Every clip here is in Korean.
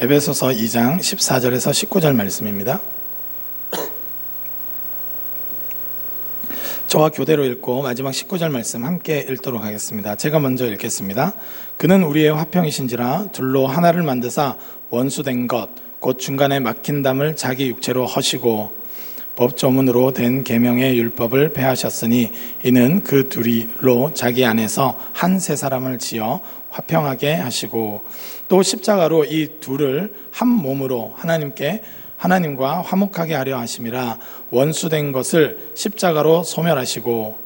에베소서 2장 14절에서 19절 말씀입니다. 저와 교대로 읽고 마지막 19절 말씀 함께 읽도록 하겠습니다. 제가 먼저 읽겠습니다. 그는 우리의 화평이신지라 둘로 하나를 만드사 원수된 것 곧 중간에 막힌 담을 자기 육체로 허시고 법조문으로 된 계명의 율법을 폐하셨으니 이는 그 둘이로 자기 안에서 한 세 사람을 지어 화평하게 하시고 또 십자가로 이 둘을 한 몸으로 하나님과 화목하게 하려 하심이라. 원수된 것을 십자가로 소멸하시고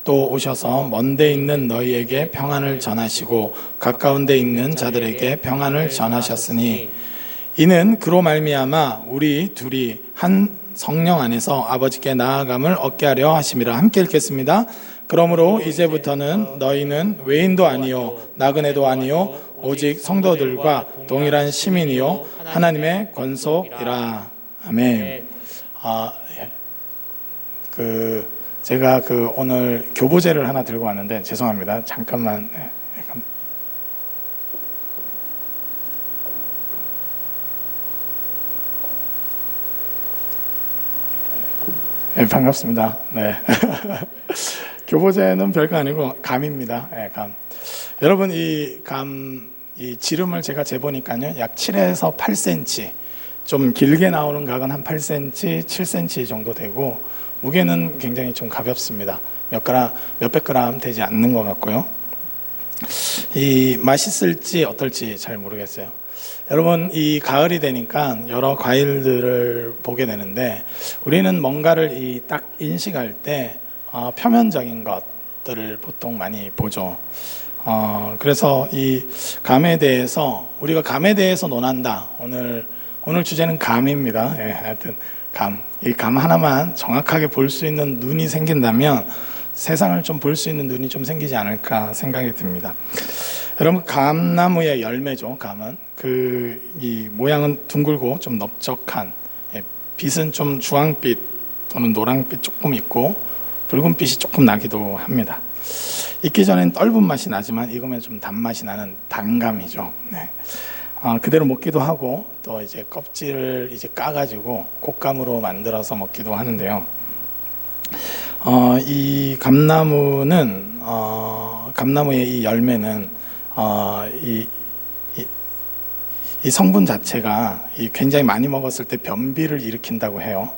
또 오셔서 먼 데 있는 너희에게 평안을 전하시고 가까운 데 있는 자들에게 평안을 전하셨으니 이는 그로 말미암아 우리 둘이 한 성령 안에서 아버지께 나아감을 얻게 하려 하심이라. 함께 읽겠습니다. 그러므로 이제부터는 너희는 외인도 아니요 나그네도 아니요 오직 성도들과 동일한 시민이요 하나님의 권속이라. 아멘. 제가 오늘 교보제를 하나 들고 왔는데 죄송합니다. 잠깐만. 네, 반갑습니다. 네. 교보제는 별거 아니고 감입니다. 네, 감. 여러분, 이 지름을 제가 재보니까요, 약 7에서 8cm, 좀 길게 나오는 각은 한 8cm, 7cm 정도 되고, 무게는 굉장히 좀 가볍습니다. 몇백 그램 되지 않는 것 같고요. 맛있을지 어떨지 잘 모르겠어요. 여러분, 이 가을이 되니까 여러 과일들을 보게 되는데, 우리는 뭔가를 딱 인식할 때 표면적인 것들을 보통 많이 보죠. 그래서 이 감에 대해서, 우리가 감에 대해서 논한다. 오늘 주제는 감입니다. 예, 하여튼 이 감 하나만 정확하게 볼 수 있는 눈이 생긴다면 세상을 좀 볼 수 있는 눈이 좀 생기지 않을까 생각이 듭니다. 여러분, 감나무의 열매죠. 감은 이 모양은 둥글고 좀 넓적한, 빛은 좀 주황빛 또는 노랑빛 조금 있고 붉은빛이 조금 나기도 합니다. 익기 전엔 떫은 맛이 나지만 익으면 좀 단맛이 나는 단감이죠. 네. 그대로 먹기도 하고 또 이제 껍질을 까가지고 곶감으로 만들어서 먹기도 하는데요. 이 감나무는 감나무의 이 열매는 이 성분 자체가 굉장히 많이 먹었을 때 변비를 일으킨다고 해요.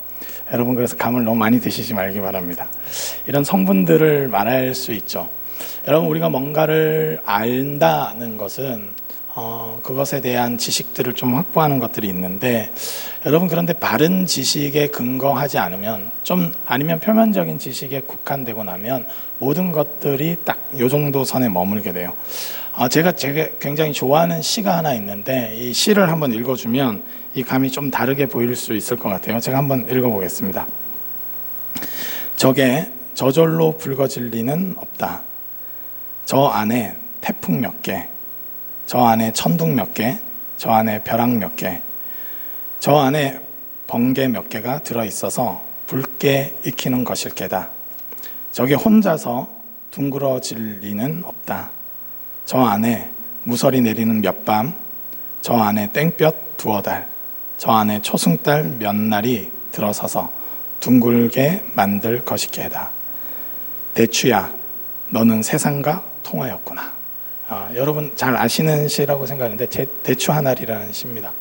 여러분, 그래서 감을 너무 많이 드시지 말기 바랍니다. 이런 성분들을 말할 수 있죠. 여러분, 우리가 뭔가를 안다는 것은 그것에 대한 지식들을 좀 확보하는 것들이 있는데, 여러분, 그런데 바른 지식에 근거하지 않으면, 아니면 표면적인 지식에 국한되고 나면 모든 것들이 딱 요 정도 선에 머물게 돼요. 제가 굉장히 좋아하는 시가 하나 있는데, 이 시를 한번 읽어주면 이 감이 좀 다르게 보일 수 있을 것 같아요. 제가 한번 읽어보겠습니다. 적에 저절로 붉어질 리는 없다. 저 안에 태풍 몇 개, 저 안에 천둥 몇 개, 저 안에 벼락 몇 개, 저 안에 번개 몇 개가 들어있어서 붉게 익히는 것일 게다. 저게 혼자서 둥그러질 리는 없다. 저 안에 무설이 내리는 몇 밤, 저 안에 땡볕 두어 달, 저 안에 초승달 몇 날이 들어서서 둥글게 만들 것이게다. 대추야, 너는 세상과 통하였구나. 여러분 잘 아시는 시라고 생각하는데 대추 하나리라는 시입니다.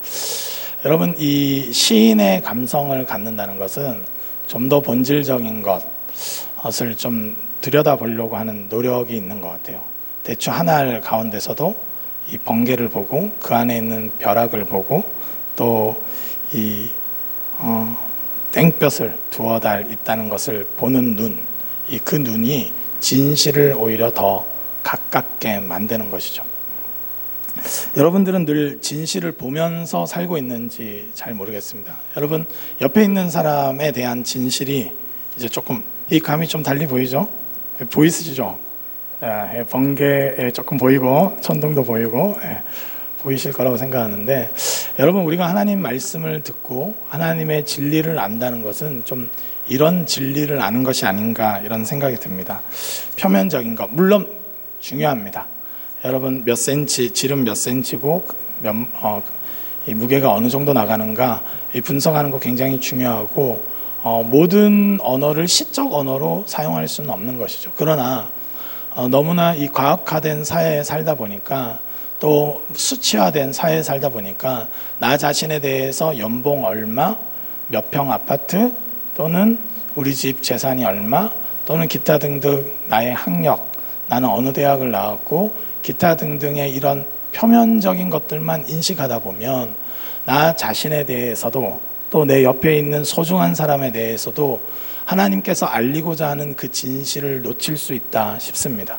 여러분, 이 시인의 감성을 갖는다는 것은 좀 더 본질적인 것을 좀 들여다보려고 하는 노력이 있는 것 같아요. 대추 하나를 가운데서도 이 번개를 보고 그 안에 있는 벼락을 보고 또 이 땡볕을 두어 달 있다는 것을 보는 눈, 그 눈이 진실을 오히려 더 가깝게 만드는 것이죠. 여러분들은 늘 진실을 보면서 살고 있는지 잘 모르겠습니다. 여러분, 옆에 있는 사람에 대한 진실이 이제 조금, 이 감이 좀 달리 보이죠? 보이시죠? 번개에 조금 보이고 천둥도 보이고 보이실 거라고 생각하는데, 여러분, 우리가 하나님 말씀을 듣고 하나님의 진리를 안다는 것은 좀 이런 진리를 아는 것이 아닌가 이런 생각이 듭니다. 표면적인 것 물론 중요합니다. 여러분, 몇 센치, 지름 몇 센치고 이 무게가 어느 정도 나가는가 이 분석하는 거 굉장히 중요하고 모든 언어를 시적 언어로 사용할 수는 없는 것이죠. 그러나 너무나 이 과학화된 사회에 살다 보니까 또 수치화된 사회에 살다 보니까 나 자신에 대해서 연봉 얼마, 몇 평 아파트 또는 우리 집 재산이 얼마 또는 기타 등등 나의 학력, 나는 어느 대학을 나왔고 기타 등등의 이런 표면적인 것들만 인식하다 보면 나 자신에 대해서도 또 내 옆에 있는 소중한 사람에 대해서도 하나님께서 알리고자 하는 그 진실을 놓칠 수 있다 싶습니다.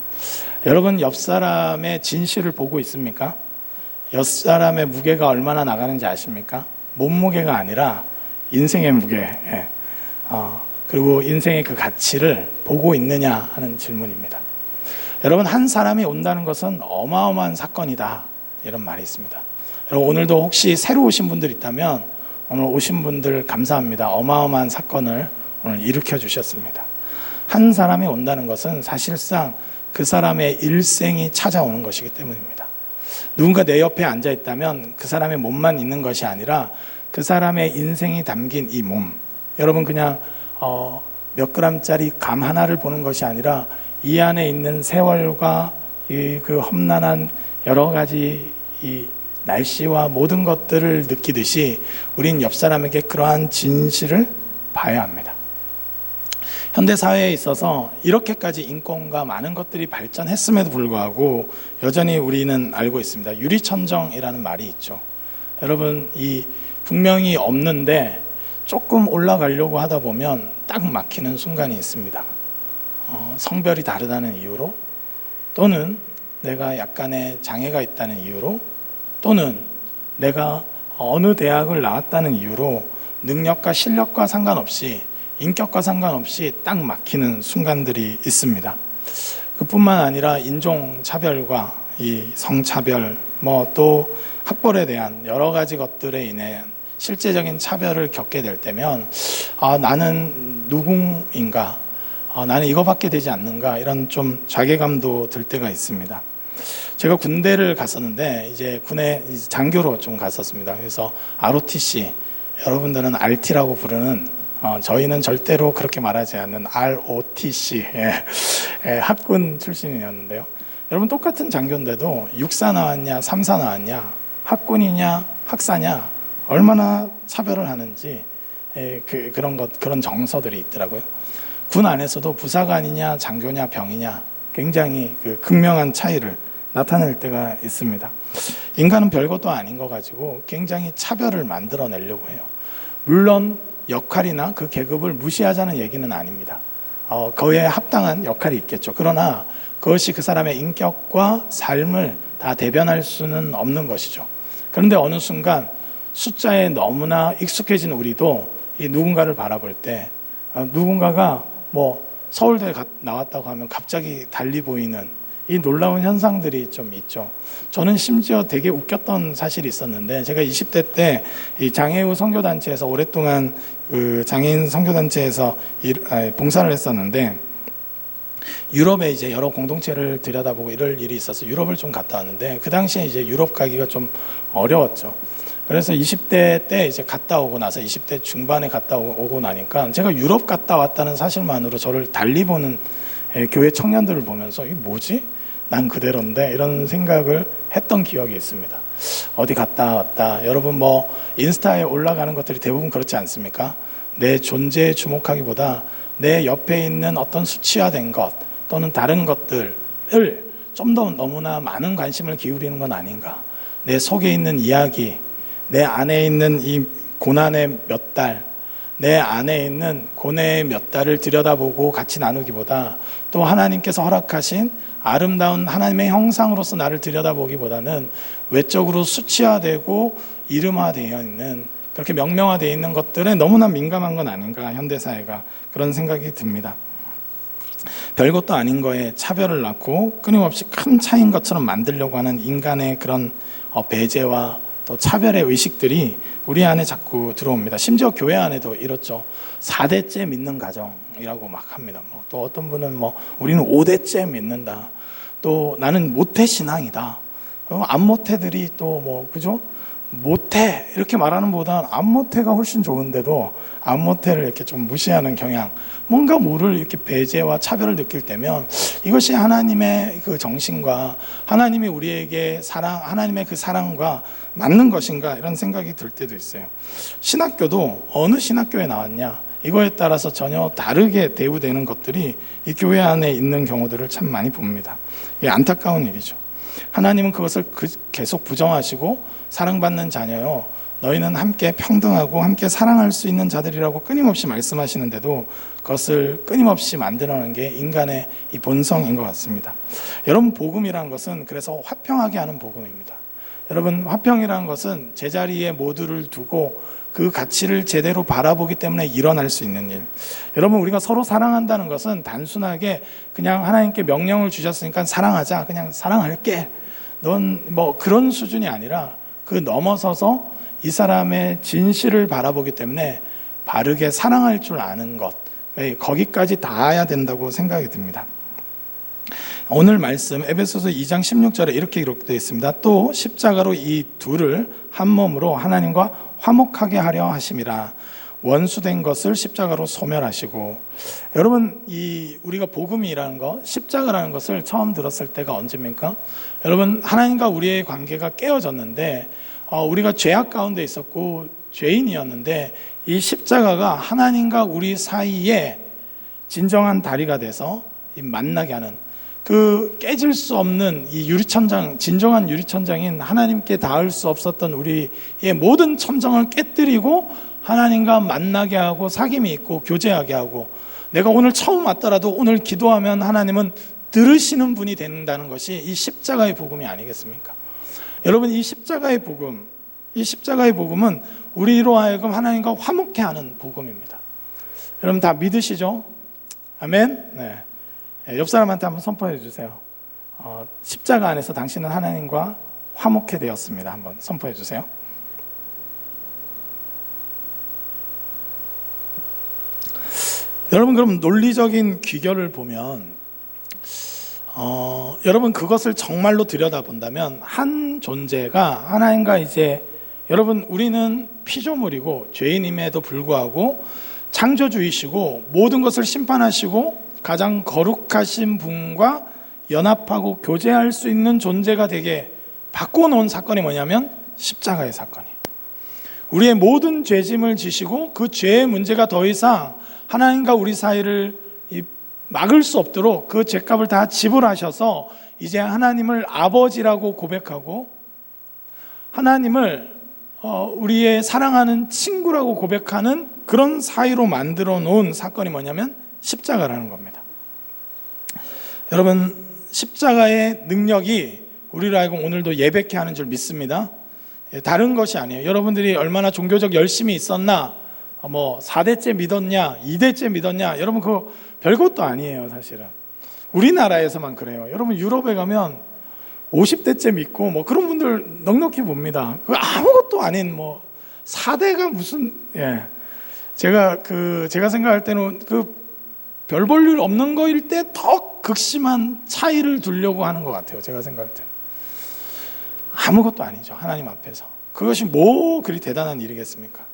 여러분 옆 사람의 진실을 보고 있습니까? 옆 사람의 무게가 얼마나 나가는지 아십니까? 몸무게가 아니라 인생의 무게, 그리고 인생의 그 가치를 보고 있느냐 하는 질문입니다. 여러분 한 사람이 온다는 것은 어마어마한 사건이다 이런 말이 있습니다. 여러분 오늘도 혹시 새로 오신 분들 있다면 오늘 오신 분들 감사합니다. 어마어마한 사건을 오늘 일으켜 주셨습니다. 한 사람이 온다는 것은 사실상 그 사람의 일생이 찾아오는 것이기 때문입니다. 누군가 내 옆에 앉아 있다면 그 사람의 몸만 있는 것이 아니라 그 사람의 인생이 담긴 이 몸, 여러분 그냥 몇 그램짜리 감 하나를 보는 것이 아니라 이 안에 있는 세월과 그 험난한 여러 가지 이 날씨와 모든 것들을 느끼듯이 우린 옆 사람에게 그러한 진실을 봐야 합니다. 현대 사회에 있어서 이렇게까지 인권과 많은 것들이 발전했음에도 불구하고 여전히 우리는 알고 있습니다. 유리천정이라는 말이 있죠. 여러분 이 분명히 없는데 조금 올라가려고 하다 보면 딱 막히는 순간이 있습니다. 성별이 다르다는 이유로 또는 내가 약간의 장애가 있다는 이유로 또는 내가 어느 대학을 나왔다는 이유로 능력과 실력과 상관없이 인격과 상관없이 딱 막히는 순간들이 있습니다. 그뿐만 아니라 인종차별과 이 성차별 또 학벌에 대한 여러 가지 것들에 인해 실제적인 차별을 겪게 될 때면 나는 누구인가 나는 이거밖에 되지 않는가 이런 좀 자괴감도 들 때가 있습니다. 제가 군대를 갔었는데 이제 군에 장교로 좀 갔었습니다. 그래서 ROTC 여러분들은 RT라고 부르는 저희는 절대로 그렇게 말하지 않는 ROTC 학군 출신이었는데요. 여러분 똑같은 장교인데도 육사 나왔냐 3사 나왔냐 학군이냐 학사냐 얼마나 차별을 하는지 그런 정서들이 있더라고요. 군 안에서도 부사관이냐 장교냐 병이냐 굉장히 그 극명한 차이를 나타낼 때가 있습니다. 인간은 별것도 아닌 거 가지고 굉장히 차별을 만들어내려고 해요. 물론 역할이나 그 계급을 무시하자는 얘기는 아닙니다. 그에 합당한 역할이 있겠죠. 그러나 그것이 그 사람의 인격과 삶을 다 대변할 수는 없는 것이죠. 그런데 어느 순간 숫자에 너무나 익숙해진 우리도 이 누군가를 바라볼 때 누군가가 서울대 나왔다고 하면 갑자기 달리 보이는 이 놀라운 현상들이 좀 있죠. 저는 심지어 되게 웃겼던 사실이 있었는데 제가 20대 때 이 장애우 선교단체에서 오랫동안 그 장애인 선교단체에서 봉사를 했었는데 유럽에 이제 여러 공동체를 들여다보고 이럴 일이 있어서 유럽을 좀 갔다 왔는데 그 당시에 이제 유럽 가기가 좀 어려웠죠. 그래서 20대 때 이제 갔다 오고 나서 20대 중반에 갔다 오고 나니까 제가 유럽 갔다 왔다는 사실만으로 저를 달리 보는 교회 청년들을 보면서 이게 뭐지? 난 그대로인데 이런 생각을 했던 기억이 있습니다. 어디 갔다 왔다. 여러분 인스타에 올라가는 것들이 대부분 그렇지 않습니까? 내 존재에 주목하기보다 내 옆에 있는 어떤 수치화된 것 또는 다른 것들을 좀 더 너무나 많은 관심을 기울이는 건 아닌가. 내 속에 있는 이야기, 내 안에 있는 이 고난의 몇 달, 내 안에 있는 고뇌의 몇 달을 들여다보고 같이 나누기보다 또 하나님께서 허락하신 아름다운 하나님의 형상으로서 나를 들여다보기보다는 외적으로 수치화되고 이름화되어 있는 그렇게 명명화되어 있는 것들에 너무나 민감한 건 아닌가 현대사회가 그런 생각이 듭니다. 별것도 아닌 거에 차별을 낳고 끊임없이 큰 차이인 것처럼 만들려고 하는 인간의 그런 배제와 또 차별의 의식들이 우리 안에 자꾸 들어옵니다. 심지어 교회 안에도 이렇죠. 4대째 믿는 가정이라고 막 합니다. 또 어떤 분은 우리는 5대째 믿는다. 또 나는 모태신앙이다. 안모태들이 또 그죠? 못해 이렇게 말하는 보다는 안 못해가 훨씬 좋은데도 안 못해를 이렇게 좀 무시하는 경향, 뭔가 모를 이렇게 배제와 차별을 느낄 때면 이것이 하나님의 그 정신과 하나님이 우리에게 하나님의 그 사랑과 맞는 것인가 이런 생각이 들 때도 있어요. 신학교도 어느 신학교에 나왔냐 이거에 따라서 전혀 다르게 대우되는 것들이 이 교회 안에 있는 경우들을 참 많이 봅니다. 이게 안타까운 일이죠. 하나님은 그것을 계속 부정하시고 사랑받는 자녀요, 너희는 함께 평등하고 함께 사랑할 수 있는 자들이라고 끊임없이 말씀하시는데도 그것을 끊임없이 만들어내는 게 인간의 이 본성인 것 같습니다. 여러분, 복음이라는 것은 그래서 화평하게 하는 복음입니다. 여러분, 화평이라는 것은 제자리에 모두를 두고 그 가치를 제대로 바라보기 때문에 일어날 수 있는 일. 여러분, 우리가 서로 사랑한다는 것은 단순하게 그냥 하나님께 명령을 주셨으니까 사랑하자, 그냥 사랑할게, 넌 뭐 그런 수준이 아니라 그 넘어서서 이 사람의 진실을 바라보기 때문에 바르게 사랑할 줄 아는 것, 거기까지 닿아야 된다고 생각이 듭니다. 오늘 말씀 에베소서 2장 16절에 이렇게 기록되어 있습니다. 또 십자가로 이 둘을 한 몸으로 하나님과 화목하게 하려 하심이라. 원수된 것을 십자가로 소멸하시고. 여러분, 우리가 복음이라는 것, 십자가라는 것을 처음 들었을 때가 언제입니까? 여러분, 하나님과 우리의 관계가 깨어졌는데 우리가 죄악 가운데 있었고 죄인이었는데 이 십자가가 하나님과 우리 사이에 진정한 다리가 돼서 만나게 하는, 그 깨질 수 없는 이 유리천장, 진정한 유리천장인 하나님께 닿을 수 없었던 우리의 모든 천장을 깨뜨리고 하나님과 만나게 하고 사귐이 있고 교제하게 하고, 내가 오늘 처음 왔더라도 오늘 기도하면 하나님은 들으시는 분이 된다는 것이 이 십자가의 복음이 아니겠습니까? 여러분, 이 십자가의 복음은 우리로 하여금 하나님과 화목해 하는 복음입니다. 여러분 다 믿으시죠? 아멘? 네. 옆 사람한테 한번 선포해 주세요. 십자가 안에서 당신은 하나님과 화목해 되었습니다. 한번 선포해 주세요. 여러분, 그럼 논리적인 귀결을 보면 여러분, 그것을 정말로 들여다본다면 한 존재가 하나님과 여러분, 우리는 피조물이고 죄인임에도 불구하고 창조주이시고 모든 것을 심판하시고 가장 거룩하신 분과 연합하고 교제할 수 있는 존재가 되게 바꿔놓은 사건이 뭐냐면 십자가의 사건이에요. 우리의 모든 죄짐을 지시고 그 죄의 문제가 더 이상 하나님과 우리 사이를 막을 수 없도록 그 죄값을 다 지불하셔서 이제 하나님을 아버지라고 고백하고 하나님을 우리의 사랑하는 친구라고 고백하는 그런 사이로 만들어 놓은 사건이 뭐냐면 십자가라는 겁니다. 여러분, 십자가의 능력이 우리를 하여금 오늘도 예배케 하는 줄 믿습니다. 다른 것이 아니에요. 여러분들이 얼마나 종교적 열심이 있었나, 4대째 믿었냐, 2대째 믿었냐, 여러분 그거 별것도 아니에요. 사실은 우리나라에서만 그래요. 여러분 유럽에 가면 50대째 믿고 그런 분들 넉넉히 봅니다. 그거 아무것도 아닌 4대가 무슨, 제가 생각할 때는 별 볼 일 없는 거일 때 더 극심한 차이를 두려고 하는 것 같아요. 제가 생각할 때는 아무것도 아니죠. 하나님 앞에서 그것이 뭐 그리 대단한 일이겠습니까?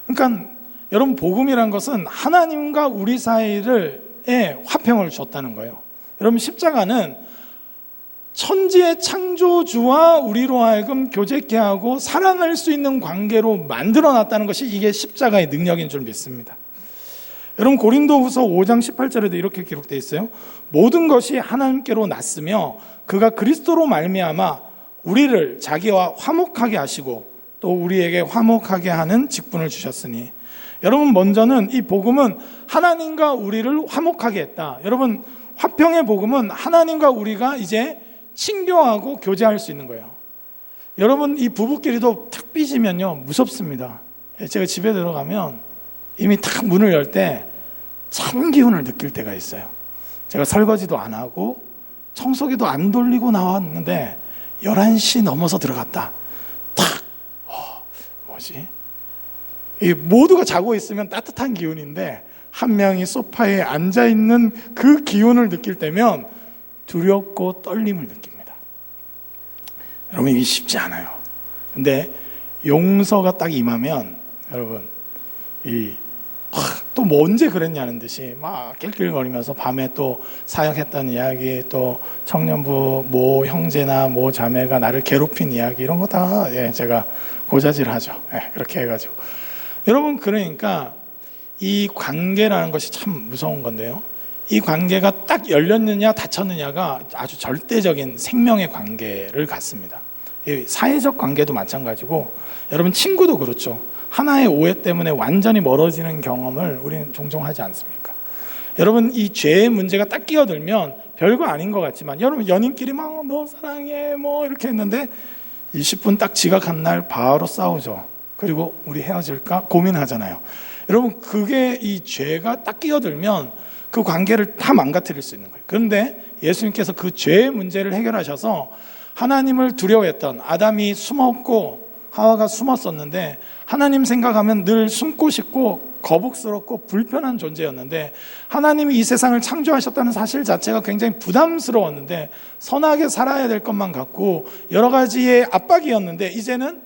그러니까 여러분, 복음이란 것은 하나님과 우리 사이의 화평을 줬다는 거예요. 여러분, 십자가는 천지의 창조주와 우리로 하여금 교제케 하고 사랑할 수 있는 관계로 만들어놨다는 것이 이게 십자가의 능력인 줄 믿습니다. 여러분, 고린도후서 5장 18절에도 이렇게 기록되어 있어요. 모든 것이 하나님께로 났으며 그가 그리스도로 말미암아 우리를 자기와 화목하게 하시고 또 우리에게 화목하게 하는 직분을 주셨으니. 여러분, 먼저는 이 복음은 하나님과 우리를 화목하게 했다. 여러분, 화평의 복음은 하나님과 우리가 이제 친교하고 교제할 수 있는 거예요. 여러분, 이 부부끼리도 탁 삐지면요 무섭습니다. 제가 집에 들어가면 이미 탁 문을 열 때 찬 기운을 느낄 때가 있어요. 제가 설거지도 안 하고 청소기도 안 돌리고 나왔는데 11시 넘어서 들어갔다. 탁! 뭐지? 이 모두가 자고 있으면 따뜻한 기운인데 한 명이 소파에 앉아있는 그 기운을 느낄 때면 두렵고 떨림을 느낍니다. 여러분, 이게 쉽지 않아요. 근데 용서가 딱 임하면 여러분 또 뭐 언제 그랬냐는 듯이 막 낄낄거리면서 밤에 또 사역했던 이야기, 또 청년부 모 형제나 모 자매가 나를 괴롭힌 이야기, 이런 거 다 제가 고자질하죠. 그렇게 해가지고 여러분, 그러니까 이 관계라는 것이 참 무서운 건데요, 이 관계가 딱 열렸느냐 닫혔느냐가 아주 절대적인 생명의 관계를 갖습니다. 사회적 관계도 마찬가지고, 여러분 친구도 그렇죠. 하나의 오해 때문에 완전히 멀어지는 경험을 우리는 종종 하지 않습니까? 여러분, 이 죄의 문제가 딱 끼어들면 별거 아닌 것 같지만, 여러분 연인끼리 막 너 사랑해 뭐 이렇게 했는데 20분 딱 지각한 날 바로 싸우죠. 그리고 우리 헤어질까 고민하잖아요. 여러분, 그게 이 죄가 딱 끼어들면 그 관계를 다 망가뜨릴 수 있는 거예요. 그런데 예수님께서 그 죄의 문제를 해결하셔서 하나님을 두려워했던 아담이 숨었고 하와가 숨었었는데, 하나님 생각하면 늘 숨고 싶고 거북스럽고 불편한 존재였는데, 하나님이 이 세상을 창조하셨다는 사실 자체가 굉장히 부담스러웠는데, 선하게 살아야 될 것만 같고 여러 가지의 압박이었는데, 이제는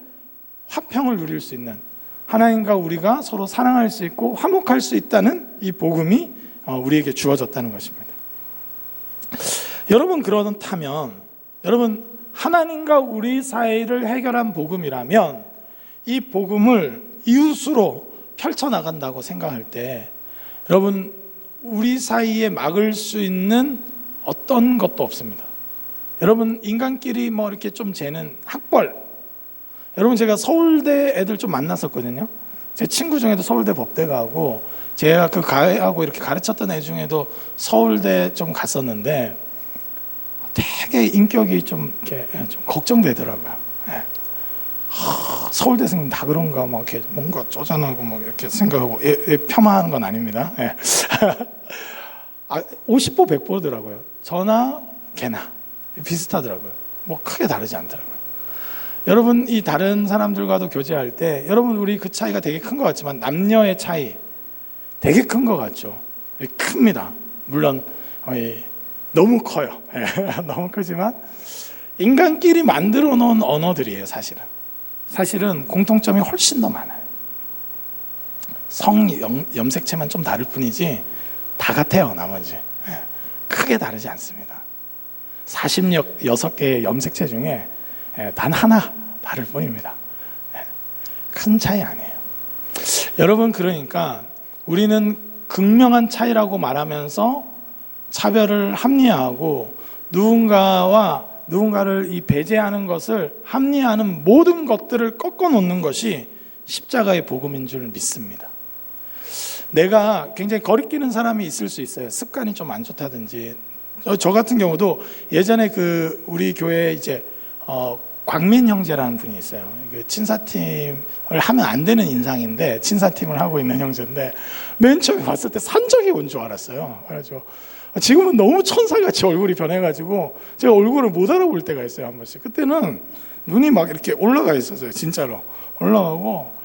화평을 누릴 수 있는, 하나님과 우리가 서로 사랑할 수 있고 화목할 수 있다는 이 복음이 우리에게 주어졌다는 것입니다. 여러분, 그렇다면 여러분, 하나님과 우리 사이를 해결한 복음이라면 이 복음을 이웃으로 펼쳐나간다고 생각할 때, 여러분, 우리 사이에 막을 수 있는 어떤 것도 없습니다. 여러분, 인간끼리 뭐 이렇게 좀 재는 학벌, 여러분 제가 서울대 애들 좀 만났었거든요. 제 친구 중에도 서울대 법대 가고, 제가 그 가하고 이렇게 가르쳤던 애 중에도 서울대 좀 갔었는데 되게 인격이 좀 이렇게 좀 걱정되더라고요. 서울대생님 다 그런가 막 이렇게 뭔가 쪼잔하고 막 이렇게 생각하고, 폄하하는 건 아닙니다. 50보 100보더라고요. 저나 걔나 비슷하더라고요. 뭐 크게 다르지 않더라고요. 여러분, 이 다른 사람들과도 교제할 때 여러분, 우리 그 차이가 되게 큰 것 같지만 남녀의 차이 되게 큰 것 같죠. 큽니다. 물론 너무 커요. 너무 크지만 인간끼리 만들어 놓은 언어들이에요. 사실은 공통점이 훨씬 더 많아요. 염색체만 좀 다를 뿐이지 다 같아요. 나머지 크게 다르지 않습니다. 46개의 염색체 중에 단 하나 다를 뿐입니다. 큰 차이 아니에요. 여러분, 그러니까 우리는 극명한 차이라고 말하면서 차별을 합리화하고 누군가를 배제하는 것을 합리화하는 모든 것들을 꺾어 놓는 것이 십자가의 복음인 줄 믿습니다. 내가 굉장히 거리끼는 사람이 있을 수 있어요. 습관이 좀 안 좋다든지. 저 같은 경우도 예전에 우리 교회에 이제 광민 형제라는 분이 있어요. 친사팀을 하면 안 되는 인상인데 친사팀을 하고 있는 형제인데, 맨 처음에 봤을 때 산적이 온 줄 알았어요. 그래가지고 지금은 너무 천사같이 얼굴이 변해가지고 제가 얼굴을 못 알아볼 때가 있어요. 한 번씩. 그때는 눈이 막 이렇게 올라가 있었어요. 진짜로 올라가고,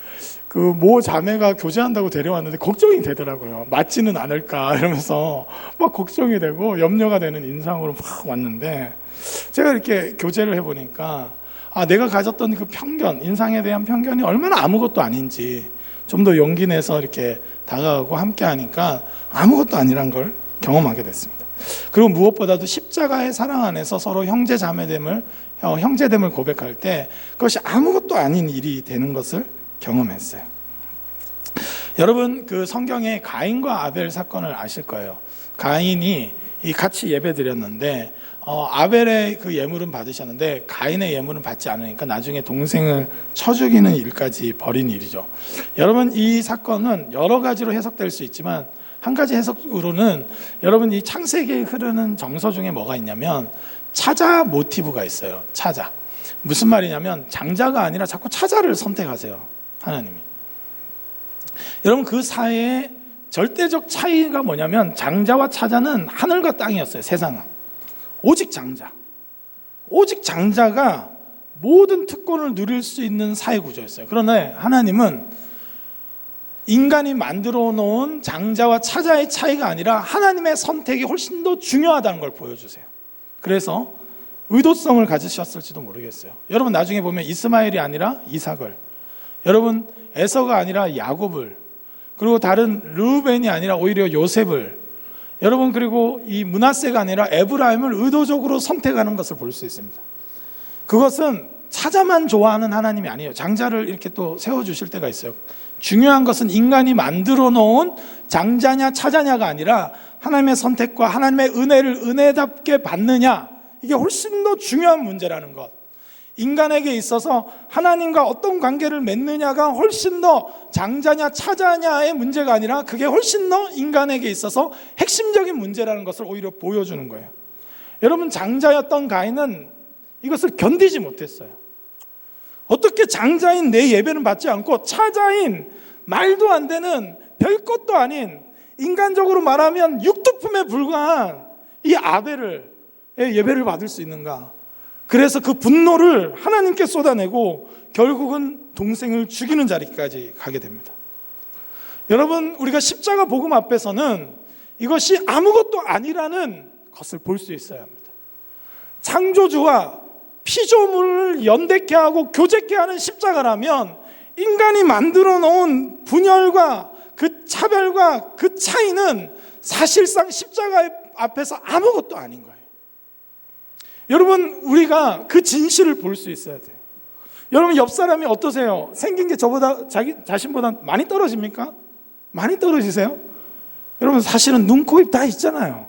모 자매가 교제한다고 데려왔는데 걱정이 되더라고요. 맞지는 않을까 이러면서 막 걱정이 되고 염려가 되는 인상으로 막 왔는데, 제가 이렇게 교제를 해보니까 내가 가졌던 그 편견, 인상에 대한 편견이 얼마나 아무것도 아닌지 좀 더 용기 내서 이렇게 다가가고 함께 하니까 아무것도 아니란 걸 경험하게 됐습니다. 그리고 무엇보다도 십자가의 사랑 안에서 서로 형제됨을 고백할 때 그것이 아무것도 아닌 일이 되는 것을 경험했어요. 여러분, 성경에 가인과 아벨 사건을 아실 거예요. 가인이 같이 예배 드렸는데 아벨의 그 예물은 받으셨는데 가인의 예물은 받지 않으니까 나중에 동생을 쳐 죽이는 일까지 벌인 일이죠. 여러분, 이 사건은 여러 가지로 해석될 수 있지만 한 가지 해석으로는, 여러분, 이 창세기에 흐르는 정서 중에 뭐가 있냐면 차자 모티브가 있어요. 차자. 무슨 말이냐면 장자가 아니라 자꾸 차자를 선택하세요. 하나님이. 여러분, 그 사이에 절대적 차이가 뭐냐면 장자와 차자는 하늘과 땅이었어요. 세상은 오직 장자가 모든 특권을 누릴 수 있는 사회 구조였어요. 그러나 하나님은 인간이 만들어 놓은 장자와 차자의 차이가 아니라 하나님의 선택이 훨씬 더 중요하다는 걸 보여주세요. 그래서 의도성을 가지셨을지도 모르겠어요. 여러분, 나중에 보면 이스마엘이 아니라 이삭을, 여러분, 에서가 아니라 야곱을, 그리고 다른 르우벤이 아니라 오히려 요셉을, 여러분, 그리고 이 므낫세가 아니라 에브라임을 의도적으로 선택하는 것을 볼 수 있습니다. 그것은 차자만 좋아하는 하나님이 아니에요. 장자를 이렇게 또 세워주실 때가 있어요. 중요한 것은 인간이 만들어 놓은 장자냐 차자냐가 아니라 하나님의 선택과 하나님의 은혜를 은혜답게 받느냐, 이게 훨씬 더 중요한 문제라는 것. 인간에게 있어서 하나님과 어떤 관계를 맺느냐가 훨씬 더 장자냐 차자냐의 문제가 아니라 그게 훨씬 더 인간에게 있어서 핵심적인 문제라는 것을 오히려 보여주는 거예요. 여러분, 장자였던 가인은 이것을 견디지 못했어요. 어떻게 장자인 내 예배는 받지 않고 차자인 말도 안 되는 별것도 아닌, 인간적으로 말하면 육두품에 불과한 이 아벨의 예배를 받을 수 있는가? 그래서 그 분노를 하나님께 쏟아내고 결국은 동생을 죽이는 자리까지 가게 됩니다. 여러분, 우리가 십자가 복음 앞에서는 이것이 아무것도 아니라는 것을 볼 수 있어야 합니다. 창조주와 피조물을 연대케 하고 교제케 하는 십자가라면 인간이 만들어 놓은 분열과 그 차별과 그 차이는 사실상 십자가 앞에서 아무것도 아닌 거예요. 여러분, 우리가 그 진실을 볼 수 있어야 돼요. 여러분, 옆 사람이 어떠세요? 생긴 게 저보다 자신보다 많이 떨어집니까? 많이 떨어지세요? 여러분, 사실은 눈, 코, 입 다 있잖아요.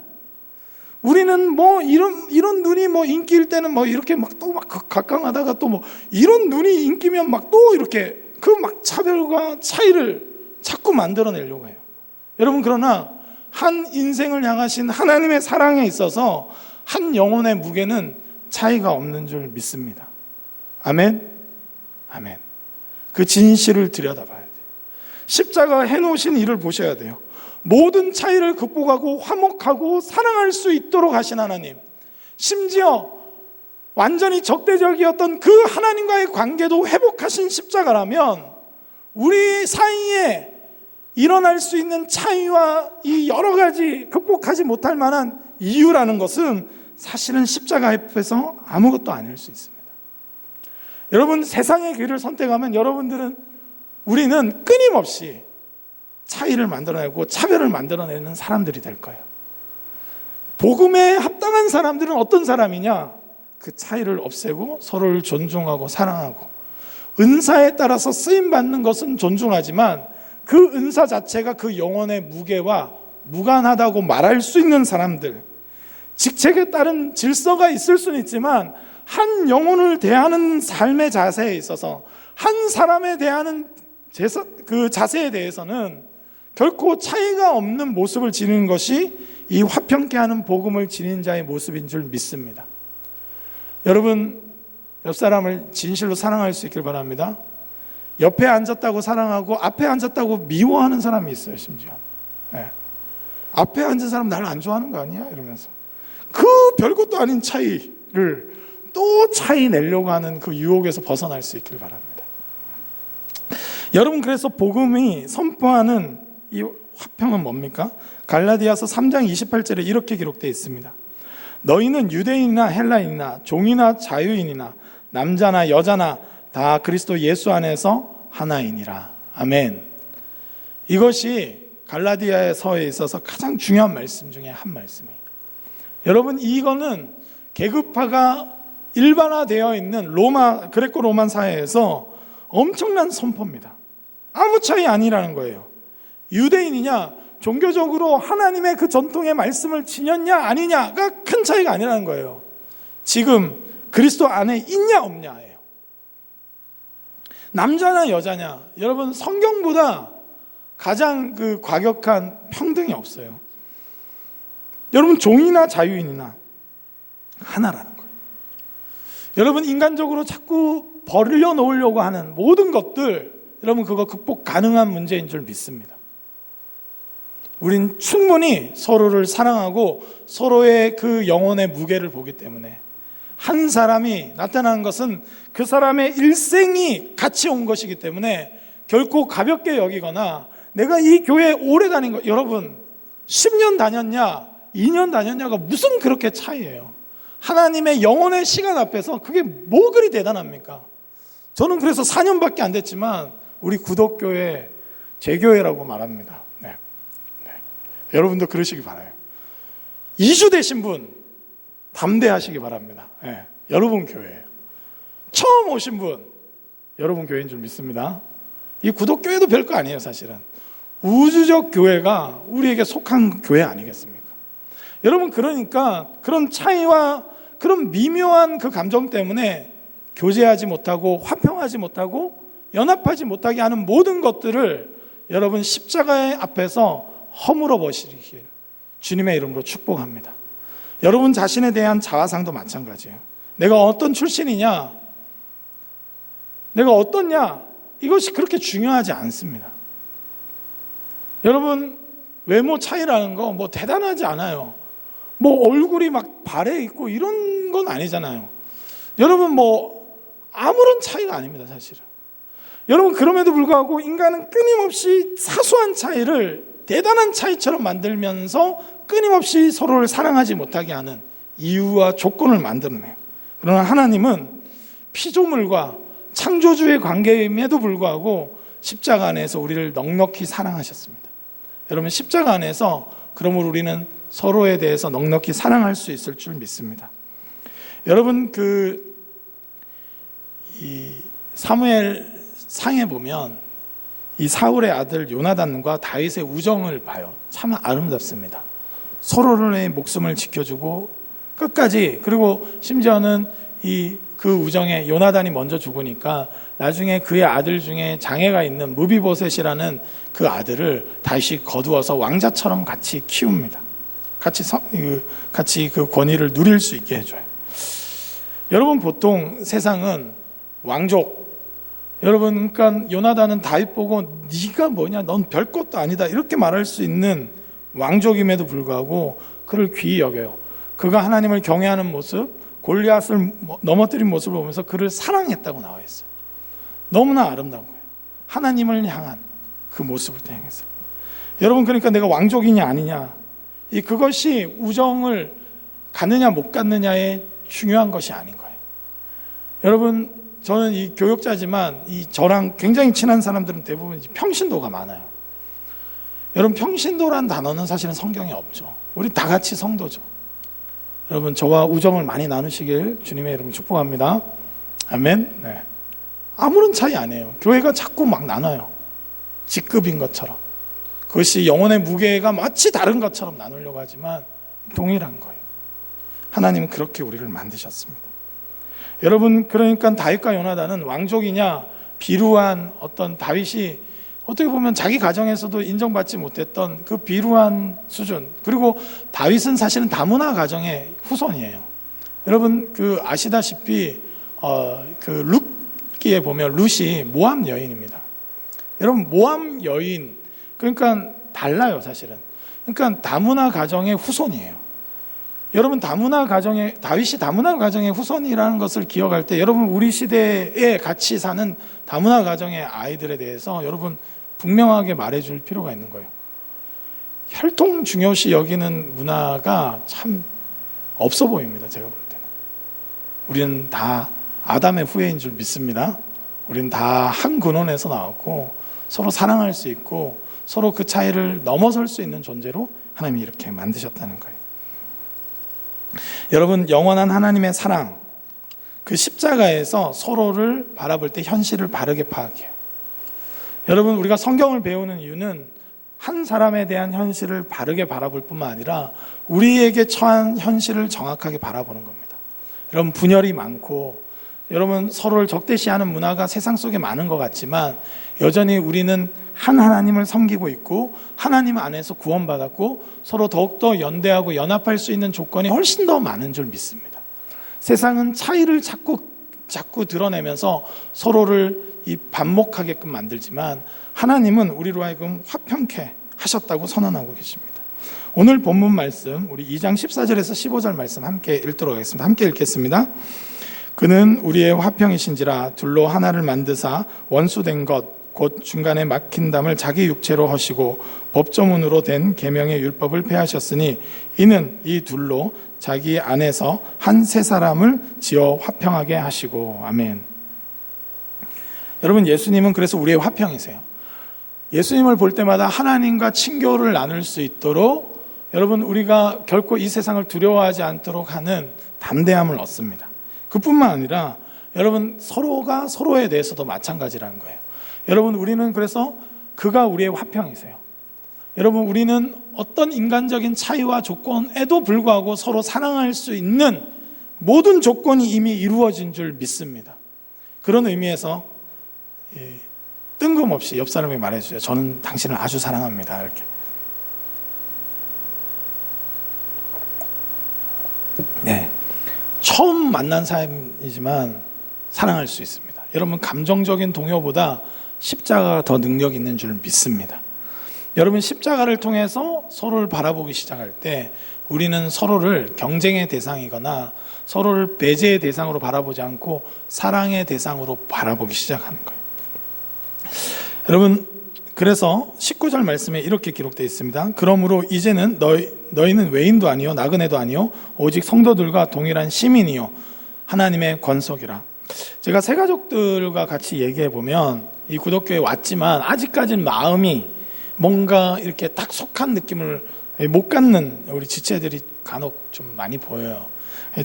우리는 뭐 이런 눈이 뭐 인기일 때는 뭐 이렇게 막 또 막 각광하다가 또 뭐 이런 눈이 인기면 막 또 이렇게 그 막 차별과 차이를 자꾸 만들어내려고 해요. 여러분, 그러나 한 인생을 향하신 하나님의 사랑에 있어서 한 영혼의 무게는 차이가 없는 줄 믿습니다. 아멘? 아멘. 그 진실을 들여다봐야 돼요. 십자가 해놓으신 일을 보셔야 돼요. 모든 차이를 극복하고 화목하고 사랑할 수 있도록 하신 하나님, 심지어 완전히 적대적이었던 그 하나님과의 관계도 회복하신 십자가라면 우리 사이에 일어날 수 있는 차이와 이 여러 가지 극복하지 못할 만한 이유라는 것은 사실은 십자가 앞에서 아무것도 아닐 수 있습니다. 여러분, 세상의 길을 선택하면 우리는 끊임없이 차이를 만들어내고 차별을 만들어내는 사람들이 될 거예요. 복음에 합당한 사람들은 어떤 사람이냐? 그 차이를 없애고 서로를 존중하고 사랑하고, 은사에 따라서 쓰임받는 것은 존중하지만 그 은사 자체가 그 영혼의 무게와 무관하다고 말할 수 있는 사람들, 직책에 따른 질서가 있을 수는 있지만 한 영혼을 대하는 삶의 자세에 있어서, 한 사람에 대하는 그 자세에 대해서는 결코 차이가 없는 모습을 지니는 것이 이 화평케 하는 복음을 지닌 자의 모습인 줄 믿습니다. 여러분, 옆 사람을 진실로 사랑할 수 있길 바랍니다. 옆에 앉았다고 사랑하고 앞에 앉았다고 미워하는 사람이 있어요. 심지어 앞에 앉은 사람 나를 안 좋아하는 거 아니야? 이러면서 그 별것도 아닌 차이를 또 차이 내려고 하는 그 유혹에서 벗어날 수 있길 바랍니다. 여러분, 그래서 복음이 선포하는 이 화평은 뭡니까? 갈라디아서 3장 28절에 이렇게 기록되어 있습니다. 너희는 유대인이나 헬라인이나 종이나 자유인이나 남자나 여자나 다 그리스도 예수 안에서 하나이니라. 아멘. 이것이 갈라디아의 서에 있어서 가장 중요한 말씀 중에 한 말씀이에요. 여러분, 이거는 계급화가 일반화되어 있는 그레코 로만 사회에서 엄청난 선포입니다. 아무 차이 아니라는 거예요. 유대인이냐, 종교적으로 하나님의 그 전통의 말씀을 지녔냐 아니냐가 큰 차이가 아니라는 거예요. 지금 그리스도 안에 있냐 없냐예요. 남자나 여자냐, 여러분, 성경보다 가장 그 과격한 평등이 없어요. 여러분, 종이나 자유인이나 하나라는 거예요. 여러분, 인간적으로 자꾸 벌려놓으려고 하는 모든 것들, 여러분, 그거 극복 가능한 문제인 줄 믿습니다. 우린 충분히 서로를 사랑하고 서로의 그 영혼의 무게를 보기 때문에, 한 사람이 나타나는 것은 그 사람의 일생이 같이 온 것이기 때문에 결코 가볍게 여기거나, 내가 이 교회에 오래 다닌 거, 여러분 10년 다녔냐 2년 다녔냐가 무슨 그렇게 차이예요. 하나님의 영혼의 시간 앞에서 그게 뭐 그리 대단합니까? 저는 그래서 4년밖에 안 됐지만 우리 구독교회 제교회라고 말합니다. 네. 네. 여러분도 그러시기 바라요. 이주 되신 분 담대하시기 바랍니다. 네. 여러분 교회예요. 처음 오신 분 여러분 교회인 줄 믿습니다. 이 구독교회도 별거 아니에요. 사실은 우주적 교회가 우리에게 속한 교회 아니겠습니까? 여러분, 그러니까 그런 차이와 그런 미묘한 그 감정 때문에 교제하지 못하고 화평하지 못하고 연합하지 못하게 하는 모든 것들을 여러분 십자가의 앞에서 허물어 버리시길 주님의 이름으로 축복합니다. 여러분 자신에 대한 자화상도 마찬가지예요. 내가 어떤 출신이냐, 내가 어떻냐, 이것이 그렇게 중요하지 않습니다. 여러분, 외모 차이라는 거 뭐 대단하지 않아요. 뭐 얼굴이 막 발에 있고 이런 건 아니잖아요. 여러분, 뭐 아무런 차이가 아닙니다, 사실은. 여러분, 그럼에도 불구하고 인간은 끊임없이 사소한 차이를 대단한 차이처럼 만들면서 끊임없이 서로를 사랑하지 못하게 하는 이유와 조건을 만들어내요. 그러나 하나님은 피조물과 창조주의 관계임에도 불구하고 십자가 안에서 우리를 넉넉히 사랑하셨습니다. 여러분, 십자가 안에서 그러므로 우리는 서로에 대해서 넉넉히 사랑할 수 있을 줄 믿습니다. 여러분, 이 사무엘 상에 보면 이 사울의 아들 요나단과 다윗의 우정을 봐요. 참 아름답습니다. 서로의 목숨을 지켜주고 끝까지, 그리고 심지어는 그 우정에 요나단이 먼저 죽으니까 나중에 그의 아들 중에 장애가 있는 무비보셋이라는 그 아들을 다시 거두어서 왕자처럼 같이 키웁니다. 같이 그 권위를 누릴 수 있게 해줘요. 여러분, 보통 세상은 왕족, 여러분, 그러니까 요나단은 다윗 보고 네가 뭐냐, 넌 별것도 아니다, 이렇게 말할 수 있는 왕족임에도 불구하고 그를 귀히 여겨요. 그가 하나님을 경외하는 모습, 골리앗을 넘어뜨린 모습을 보면서 그를 사랑했다고 나와 있어요. 너무나 아름다운 거예요. 하나님을 향한 그 모습을 향해서. 여러분, 그러니까 내가 왕족이냐 아니냐, 그것이 우정을 갖느냐 못 갖느냐의 중요한 것이 아닌 거예요. 여러분, 저는 이 교역자지만 저랑 굉장히 친한 사람들은 대부분 평신도가 많아요. 여러분, 평신도란 단어는 사실은 성경에 없죠. 우리 다 같이 성도죠. 여러분, 저와 우정을 많이 나누시길 주님의 이름으로 축복합니다. 아멘. 네. 아무런 차이 아니에요. 교회가 자꾸 막 나눠요. 직급인 것처럼. 그것이 영혼의 무게가 마치 다른 것처럼 나누려고 하지만 동일한 거예요. 하나님은 그렇게 우리를 만드셨습니다. 여러분, 그러니까 다윗과 요나단은 왕족이냐, 비루한 어떤 다윗이 어떻게 보면 자기 가정에서도 인정받지 못했던 그 비루한 수준, 그리고 다윗은 사실은 다문화 가정의 후손이에요. 여러분, 아시다시피 그 룻기에 보면 룻이 모압 여인입니다. 여러분, 모압 여인, 그러니까 달라요, 사실은. 그러니까 다문화 가정의 후손이에요. 여러분, 다윗이 다문화 가정의 후손이라는 것을 기억할 때, 여러분, 우리 시대에 같이 사는 다문화 가정의 아이들에 대해서 여러분 분명하게 말해줄 필요가 있는 거예요. 혈통 중요시 여기는 문화가 참 없어 보입니다, 제가 볼 때는. 우리는 다 아담의 후예인 줄 믿습니다. 우리는 다 한 근원에서 나왔고 서로 사랑할 수 있고 서로 그 차이를 넘어설 수 있는 존재로 하나님이 이렇게 만드셨다는 거예요. 여러분, 영원한 하나님의 사랑, 그 십자가에서 서로를 바라볼 때 현실을 바르게 파악해요. 여러분, 우리가 성경을 배우는 이유는 한 사람에 대한 현실을 바르게 바라볼 뿐만 아니라 우리에게 처한 현실을 정확하게 바라보는 겁니다. 여러분, 분열이 많고 여러분, 서로를 적대시하는 문화가 세상 속에 많은 것 같지만 여전히 우리는 한 하나님을 섬기고 있고 하나님 안에서 구원받았고 서로 더욱더 연대하고 연합할 수 있는 조건이 훨씬 더 많은 줄 믿습니다. 세상은 차이를 자꾸 드러내면서 서로를 반목하게끔 만들지만 하나님은 우리로 하여금 화평케 하셨다고 선언하고 계십니다. 오늘 본문 말씀, 우리 2장 14절에서 15절 말씀 함께 읽도록 하겠습니다. 함께 읽겠습니다. 그는 우리의 화평이신지라 둘로 하나를 만드사 원수된 것 곧 중간에 막힌 담을 자기 육체로 허시고 법조문으로 된 계명의 율법을 폐하셨으니 이는 이 둘로 자기 안에서 한 세 사람을 지어 화평하게 하시고. 아멘. 여러분, 예수님은 그래서 우리의 화평이세요. 예수님을 볼 때마다 하나님과 친교를 나눌 수 있도록 여러분, 우리가 결코 이 세상을 두려워하지 않도록 하는 담대함을 얻습니다. 그뿐만 아니라 여러분, 서로가 서로에 대해서도 마찬가지라는 거예요. 여러분, 우리는 그래서 그가 우리의 화평이세요. 여러분, 우리는 어떤 인간적인 차이와 조건에도 불구하고 서로 사랑할 수 있는 모든 조건이 이미 이루어진 줄 믿습니다. 그런 의미에서 뜬금없이 옆 사람에게 말해주세요. 저는 당신을 아주 사랑합니다. 이렇게. 네, 처음 만난 사람이지만 사랑할 수 있습니다. 여러분, 감정적인 동요보다 십자가가 더 능력 있는 줄 믿습니다. 여러분, 십자가를 통해서 서로를 바라보기 시작할 때 우리는 서로를 경쟁의 대상이거나 서로를 배제의 대상으로 바라보지 않고 사랑의 대상으로 바라보기 시작하는 거예요. 여러분, 그래서 19절 말씀에 이렇게 기록되어 있습니다. 그러므로 이제는 너희는 외인도 아니요 나그네도 아니요 오직 성도들과 동일한 시민이요 하나님의 권속이라. 제가 새가족들과 같이 얘기해 보면 이 구독교에 왔지만 아직까지는 마음이 뭔가 이렇게 딱 속한 느낌을 못 갖는 우리 지체들이 간혹 좀 많이 보여요.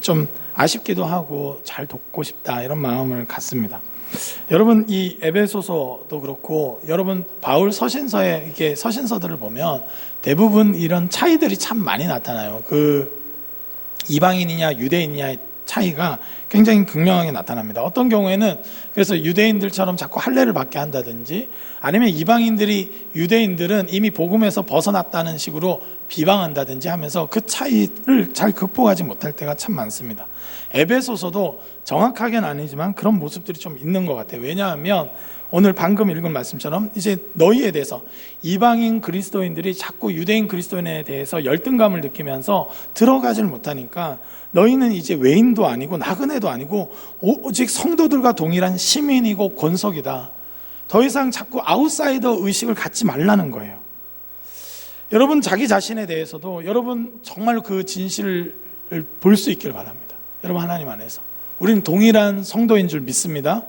좀 아쉽기도 하고 잘 돕고 싶다 이런 마음을 갖습니다. 여러분, 이 에베소서도 그렇고 여러분 바울 서신서에 이렇게 서신서들을 보면 대부분 이런 차이들이 참 많이 나타나요. 그 이방인이냐 유대인이냐의 차이가 굉장히 극명하게 나타납니다. 어떤 경우에는 그래서 유대인들처럼 자꾸 할례를 받게 한다든지 아니면 이방인들이 유대인들은 이미 복음에서 벗어났다는 식으로 비방한다든지 하면서 그 차이를 잘 극복하지 못할 때가 참 많습니다. 에베소서도 정확하게는 아니지만 그런 모습들이 좀 있는 것 같아요. 왜냐하면 오늘 방금 읽은 말씀처럼 이제 너희에 대해서 이방인 그리스도인들이 자꾸 유대인 그리스도인에 대해서 열등감을 느끼면서 들어가질 못하니까 너희는 이제 외인도 아니고 나그네도 아니고 오직 성도들과 동일한 시민이고 권속이다. 더 이상 자꾸 아웃사이더 의식을 갖지 말라는 거예요. 여러분, 자기 자신에 대해서도 여러분 정말 그 진실을 볼 수 있기를 바랍니다. 여러분, 하나님 안에서 우리는 동일한 성도인 줄 믿습니다.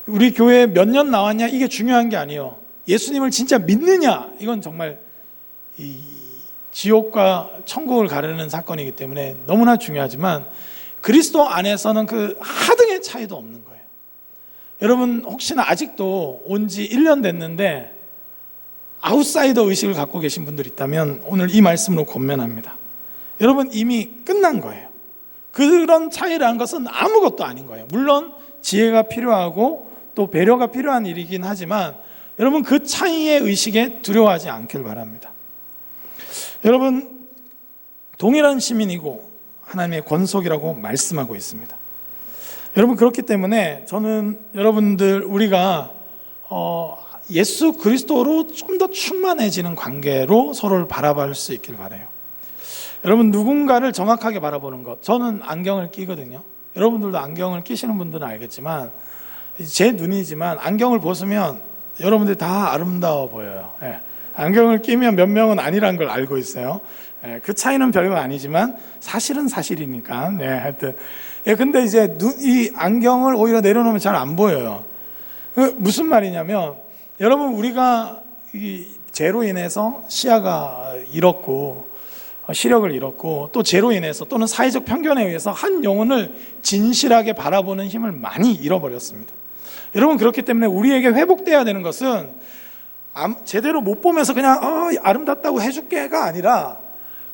우리 교회에 몇 년 나왔냐 이게 중요한 게 아니에요. 예수님을 진짜 믿느냐, 이건 정말 이 지옥과 천국을 가르는 사건이기 때문에 너무나 중요하지만 그리스도 안에서는 그 하등의 차이도 없는 거예요. 여러분, 혹시나 아직도 온 지 1년 됐는데 아웃사이더 의식을 갖고 계신 분들이 있다면 오늘 이 말씀으로 권면합니다. 여러분, 이미 끝난 거예요. 그런 차이라는 것은 아무것도 아닌 거예요. 물론 지혜가 필요하고 또 배려가 필요한 일이긴 하지만 여러분, 그 차이의 의식에 두려워하지 않길 바랍니다. 여러분, 동일한 시민이고 하나님의 권속이라고 말씀하고 있습니다. 여러분, 그렇기 때문에 저는 여러분들 우리가 예수 그리스도로 좀 더 충만해지는 관계로 서로를 바라볼 수 있길 바라요. 여러분, 누군가를 정확하게 바라보는 것, 저는 안경을 끼거든요. 여러분들도 안경을 끼시는 분들은 알겠지만 제 눈이지만 안경을 벗으면 여러분들 다 아름다워 보여요. 예. 안경을 끼면 몇 명은 아니란 걸 알고 있어요. 예. 그 차이는 별거 아니지만 사실은 사실이니까. 네, 하여튼. 예, 근데 이제 이 안경을 오히려 내려놓으면 잘 안 보여요. 무슨 말이냐면 여러분, 우리가 이 죄로 인해서 시야가 잃었고 시력을 잃었고 또 죄로 인해서 또는 사회적 편견에 의해서 한 영혼을 진실하게 바라보는 힘을 많이 잃어버렸습니다. 여러분, 그렇기 때문에 우리에게 회복돼야 되는 것은 제대로 못 보면서 그냥 아름답다고 해줄게가 아니라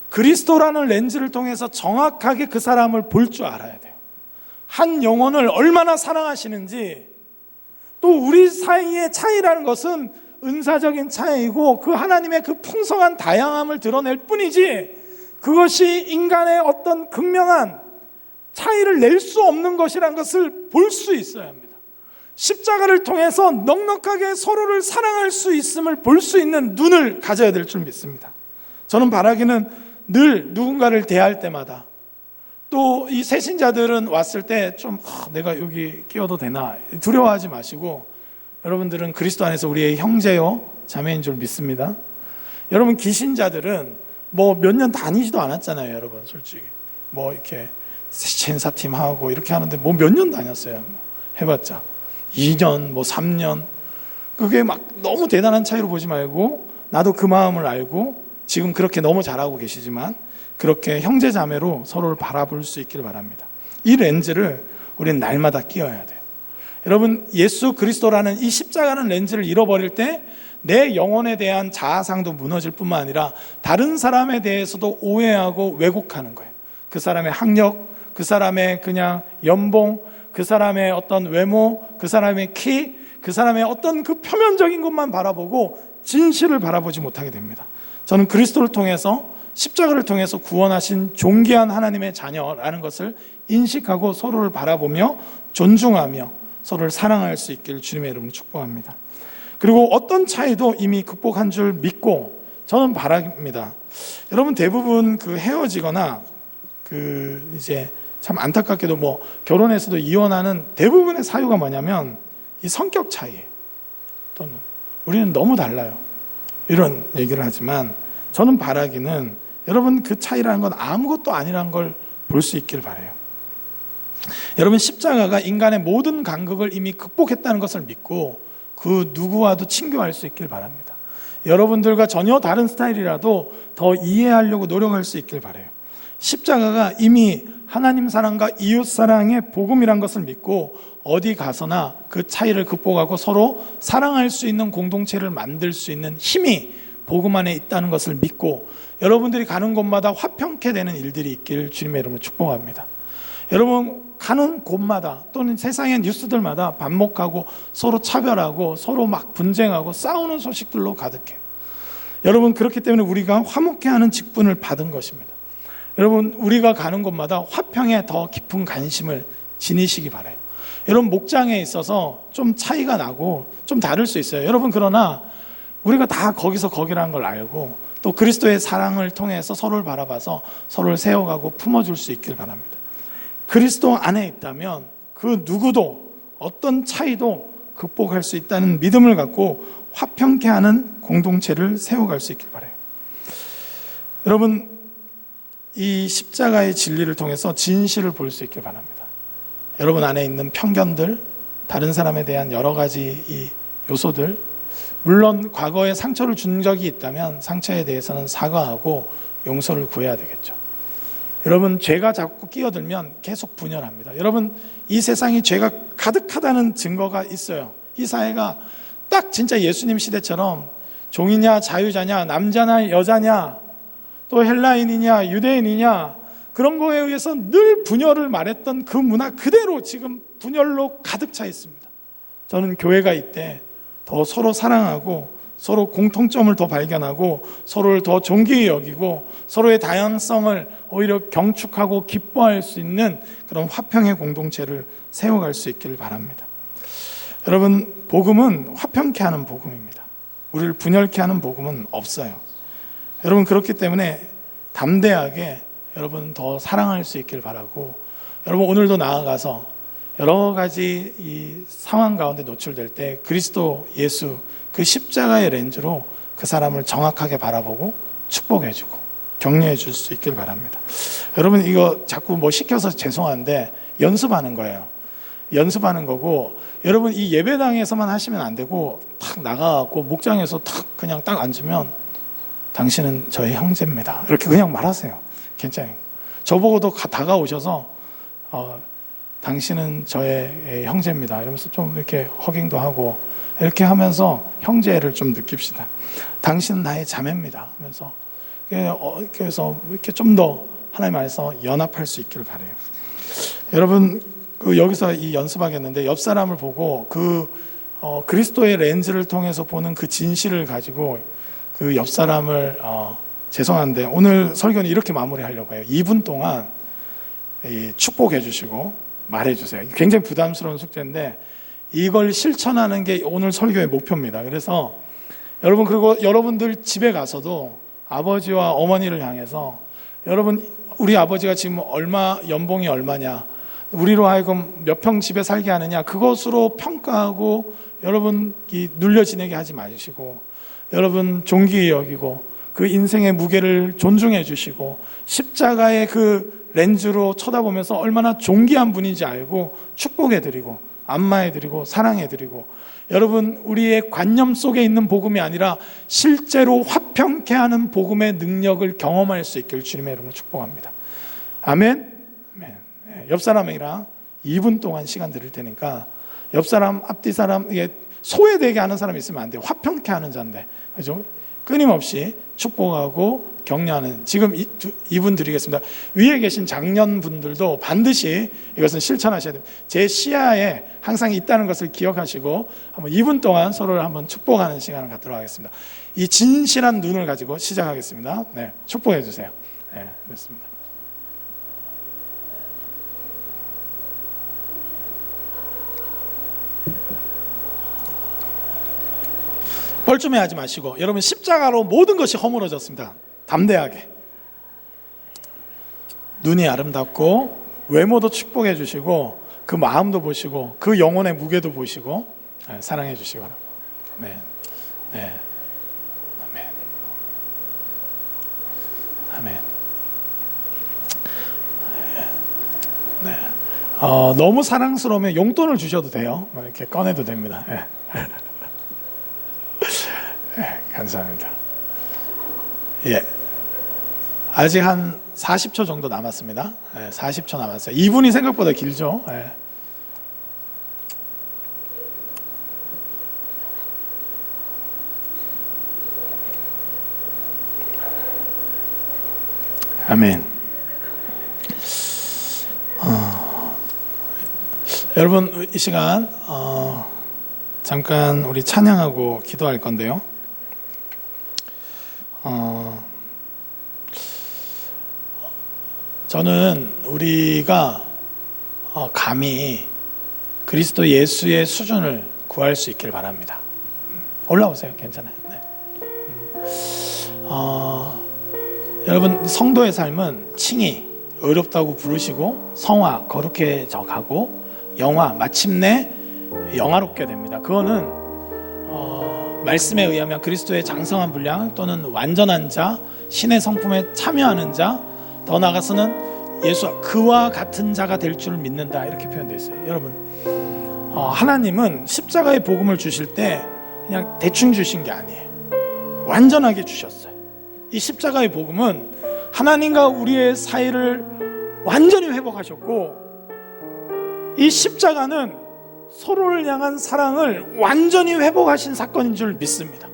그리스도라는 렌즈를 통해서 정확하게 그 사람을 볼 줄 알아야 돼요. 한 영혼을 얼마나 사랑하시는지, 또 우리 사이의 차이라는 것은 은사적인 차이이고 그 하나님의 그 풍성한 다양함을 드러낼 뿐이지 그것이 인간의 어떤 극명한 차이를 낼 수 없는 것이라는 것을 볼 수 있어야 합니다. 십자가를 통해서 넉넉하게 서로를 사랑할 수 있음을 볼 수 있는 눈을 가져야 될 줄 믿습니다. 저는 바라기는 늘 누군가를 대할 때마다, 또 이 새신자들은 왔을 때 좀 내가 여기 끼어도 되나 두려워하지 마시고, 여러분들은 그리스도 안에서 우리의 형제요 자매인 줄 믿습니다. 여러분, 기신자들은 뭐 몇 년 다니지도 않았잖아요. 여러분, 솔직히 뭐 이렇게 제사팀 하고 이렇게 하는데 뭐 몇 년 다녔어요. 해봤자 2년, 뭐 3년, 그게 막 너무 대단한 차이로 보지 말고, 나도 그 마음을 알고 지금 그렇게 너무 잘하고 계시지만 그렇게 형제 자매로 서로를 바라볼 수 있기를 바랍니다. 이 렌즈를 우리는 날마다 끼워야 돼요. 여러분, 예수 그리스도라는 이 십자가라는 렌즈를 잃어버릴 때 내 영혼에 대한 자아상도 무너질 뿐만 아니라 다른 사람에 대해서도 오해하고 왜곡하는 거예요. 그 사람의 학력, 그 사람의 그냥 연봉, 그 사람의 어떤 외모, 그 사람의 키, 그 사람의 어떤 그 표면적인 것만 바라보고 진실을 바라보지 못하게 됩니다. 저는 그리스도를 통해서, 십자가를 통해서 구원하신 존귀한 하나님의 자녀라는 것을 인식하고 서로를 바라보며 존중하며 서로를 사랑할 수 있기를 주님의 이름으로 축복합니다. 그리고 어떤 차이도 이미 극복한 줄 믿고 저는 바랍니다. 여러분, 대부분 그 헤어지거나 이제 참 안타깝게도 뭐 결혼해서도 이혼하는 대부분의 사유가 뭐냐면 이 성격 차이예요. 또는 우리는 너무 달라요, 이런 얘기를 하지만 저는 바라기는 여러분, 그 차이라는 건 아무것도 아니라는 걸 볼 수 있길 바라요. 여러분, 십자가가 인간의 모든 간극을 이미 극복했다는 것을 믿고 그 누구와도 친교할 수 있길 바랍니다. 여러분들과 전혀 다른 스타일이라도 더 이해하려고 노력할 수 있길 바라요. 십자가가 이미 하나님 사랑과 이웃 사랑의 복음이란 것을 믿고 어디 가서나 그 차이를 극복하고 서로 사랑할 수 있는 공동체를 만들 수 있는 힘이 복음 안에 있다는 것을 믿고 여러분들이 가는 곳마다 화평케 되는 일들이 있길 주님의 이름으로 축복합니다. 여러분, 가는 곳마다 또는 세상의 뉴스들마다 반목하고 서로 차별하고 서로 막 분쟁하고 싸우는 소식들로 가득해요. 여러분, 그렇기 때문에 우리가 화목해하는 직분을 받은 것입니다. 여러분, 우리가 가는 곳마다 화평에 더 깊은 관심을 지니시기 바라요. 여러분, 목장에 있어서 좀 차이가 나고 좀 다를 수 있어요. 여러분, 그러나 우리가 다 거기서 거기라는 걸 알고 또 그리스도의 사랑을 통해서 서로를 바라봐서 서로를 세워가고 품어줄 수 있길 바랍니다. 그리스도 안에 있다면 그 누구도 어떤 차이도 극복할 수 있다는 믿음을 갖고 화평케 하는 공동체를 세워갈 수 있길 바라요. 여러분, 이 십자가의 진리를 통해서 진실을 볼 수 있길 바랍니다. 여러분 안에 있는 편견들, 다른 사람에 대한 여러 가지 이 요소들, 물론 과거에 상처를 준 적이 있다면 상처에 대해서는 사과하고 용서를 구해야 되겠죠. 여러분, 죄가 자꾸 끼어들면 계속 분열합니다. 여러분, 이 세상이 죄가 가득하다는 증거가 있어요. 이 사회가 딱 진짜 예수님 시대처럼 종이냐 자유자냐, 남자냐 여자냐, 또 헬라인이냐 유대인이냐, 그런 거에 의해서 늘 분열을 말했던 그 문화 그대로 지금 분열로 가득 차 있습니다. 저는 교회가 이때 더 서로 사랑하고 서로 공통점을 더 발견하고 서로를 더 존귀히 여기고 서로의 다양성을 오히려 경축하고 기뻐할 수 있는 그런 화평의 공동체를 세워갈 수 있기를 바랍니다. 여러분, 복음은 화평케 하는 복음입니다. 우리를 분열케 하는 복음은 없어요. 여러분, 그렇기 때문에 담대하게 여러분 더 사랑할 수 있길 바라고, 여러분 오늘도 나아가서 여러 가지 이 상황 가운데 노출될 때 그리스도 예수 그 십자가의 렌즈로 그 사람을 정확하게 바라보고 축복해주고 격려해 줄 수 있길 바랍니다. 여러분, 이거 자꾸 뭐 시켜서 죄송한데 연습하는 거예요. 연습하는 거고, 여러분 이 예배당에서만 하시면 안 되고 탁 나가고 목장에서 탁 그냥 딱 앉으면 당신은 저의 형제입니다, 이렇게 그냥 말하세요. 괜찮아요. 저보고도 다가오셔서 당신은 저의 형제입니다 이러면서 좀 이렇게 허깅도 하고 이렇게 하면서 형제를 좀 느낍시다. 당신은 나의 자매입니다 하면서, 그래서 이렇게 좀 더 하나님 안에서 연합할 수 있기를 바라요. 여러분, 여기서 이 연습하겠는데 옆 사람을 보고 그리스도의 렌즈를 통해서 보는 그 진실을 가지고 그 옆 사람을 죄송한데 오늘 설교는 이렇게 마무리하려고 해요. 2분 동안 축복해 주시고 말해 주세요. 굉장히 부담스러운 숙제인데 이걸 실천하는 게 오늘 설교의 목표입니다. 그래서 여러분, 그리고 여러분들 집에 가서도 아버지와 어머니를 향해서, 여러분 우리 아버지가 지금 연봉이 얼마냐, 우리로 하여금 몇 평 집에 살게 하느냐, 그것으로 평가하고 여러분 눌려 지내게 하지 마시고, 여러분 존귀히 여기고 그 인생의 무게를 존중해 주시고 십자가의 그 렌즈로 쳐다보면서 얼마나 존귀한 분인지 알고 축복해 드리고 안마해드리고 사랑해드리고, 여러분 우리의 관념 속에 있는 복음이 아니라 실제로 화평케 하는 복음의 능력을 경험할 수 있기를 주님의 이름으로 축복합니다. 아멘. 아멘. 옆 사람이랑 2분 동안 시간 드릴 테니까 옆 사람, 앞뒤 사람, 이게 소외되게 하는 사람이 있으면 안 돼요. 화평케 하는 자인데, 그죠? 끊임없이 축복하고 격려하는, 지금 2분 드리겠습니다. 위에 계신 장년분들도 반드시 이것은 실천하셔야 됩니다. 제 시야에 항상 있다는 것을 기억하시고 한번 2분 동안 서로를 한번 축복하는 시간을 갖도록 하겠습니다. 이 진실한 눈을 가지고 시작하겠습니다. 네, 축복해 주세요. 네, 그렇습니다. 뻘쭘해하지 마시고, 여러분 십자가로 모든 것이 허물어졌습니다. 담대하게 눈이 아름답고 외모도 축복해 주시고 그 마음도 보시고 그 영혼의 무게도 보시고 사랑해 주시기 바랍니다. 네, 네, 아멘, 아멘. 네. 너무 사랑스러우면 용돈을 주셔도 돼요. 이렇게 꺼내도 됩니다. 네. 네, 감사합니다. 예, 아직 한 40초 정도 남았습니다. 네, 40초 남았어요. 2분이 생각보다 길죠. 네. 아멘. 여러분 이 시간 잠깐 우리 찬양하고 기도할 건데요. 저는 우리가 감히 그리스도 예수의 수준을 구할 수 있길 바랍니다. 올라오세요. 괜찮아요. 네. 여러분 성도의 삶은 칭의, 의롭다고 부르시고 성화, 거룩해져 가고 영화, 마침내 영화롭게 됩니다. 그거는 말씀에 의하면 그리스도의 장성한 분량 또는 완전한 자, 신의 성품에 참여하는 자, 더 나아가서는 예수 그와 같은 자가 될 줄 믿는다, 이렇게 표현되어 있어요. 여러분 하나님은 십자가의 복음을 주실 때 그냥 대충 주신 게 아니에요. 완전하게 주셨어요. 이 십자가의 복음은 하나님과 우리의 사이를 완전히 회복하셨고, 이 십자가는 서로를 향한 사랑을 완전히 회복하신 사건인 줄 믿습니다.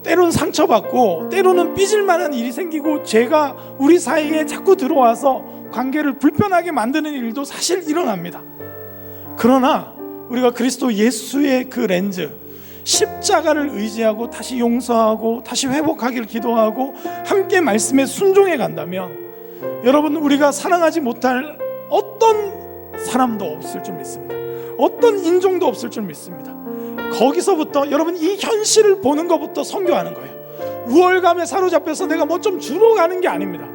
때로는 상처받고 때로는 삐질 만한 일이 생기고 죄가 우리 사이에 자꾸 들어와서 관계를 불편하게 만드는 일도 사실 일어납니다. 그러나 우리가 그리스도 예수의 그 렌즈, 십자가를 의지하고 다시 용서하고 다시 회복하기를 기도하고 함께 말씀에 순종해 간다면, 여러분 우리가 사랑하지 못할 어떤 사람도 없을 줄 믿습니다. 어떤 인종도 없을 줄 믿습니다. 거기서부터 여러분 이 현실을 보는 것부터 선교하는 거예요. 우월감에 사로잡혀서 내가 뭐 좀 주러 가는 게 아닙니다.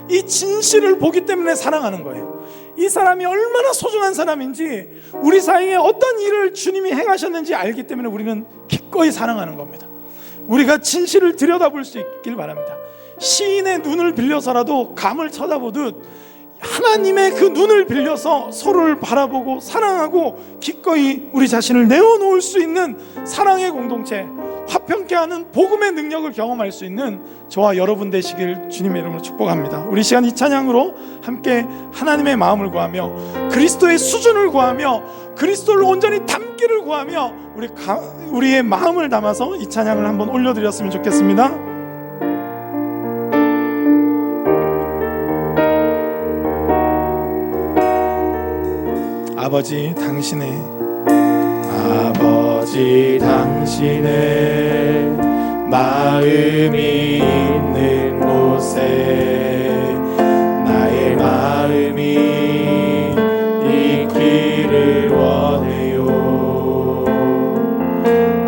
이 진실을 보기 때문에 사랑하는 거예요. 이 사람이 얼마나 소중한 사람인지, 우리 사이에 어떤 일을 주님이 행하셨는지 알기 때문에 우리는 기꺼이 사랑하는 겁니다. 우리가 진실을 들여다볼 수 있길 바랍니다. 시인의 눈을 빌려서라도 감을 쳐다보듯 하나님의 그 눈을 빌려서 서로를 바라보고 사랑하고 기꺼이 우리 자신을 내어놓을 수 있는 사랑의 공동체, 화평케 하는 복음의 능력을 경험할 수 있는 저와 여러분 되시길 주님의 이름으로 축복합니다. 우리 시간 이 찬양으로 함께 하나님의 마음을 구하며 그리스도의 수준을 구하며 그리스도를 온전히 담기를 구하며 우리의 마음을 담아서 이 찬양을 한번 올려드렸으면 좋겠습니다. 아버지 당신의 마음이 있는 곳에 나의 마음이 있기를 원해요.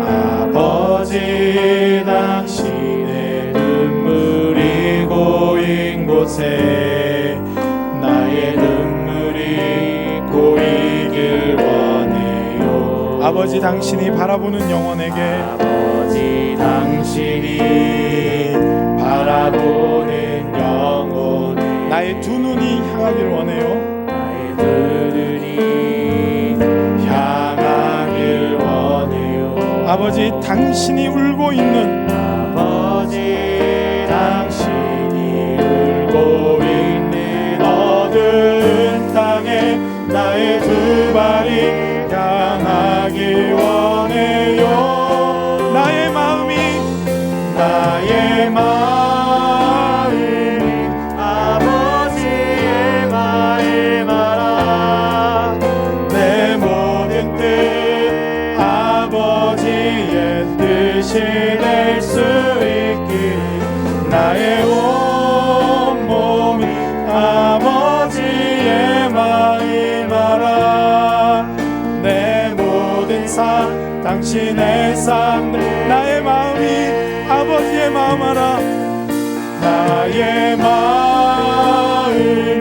아버지 당신의 눈물이 고인 곳에 나의 눈물이 고이길 원해요. 아버지 당신이 바라보는 영혼에게, 아버지 당신이 바라보는 영혼에 나의 두 눈이 향하길 원해요. 나의 두 눈이 향하길 아버지 당신이 울고 있는 아버지 당신이 울고 있는 어두운 땅에 나의 두 발이 향하기 원해요. 나의 마음이 아버지의 마음마라 내 모든 뜻 아버지의 뜻이 될 수 있기를 나의 온 몸이 아버지의 마음마라 내 모든 삶 당신의 삶 나의 마음이 아버지의 마음 알아. 나의 마음이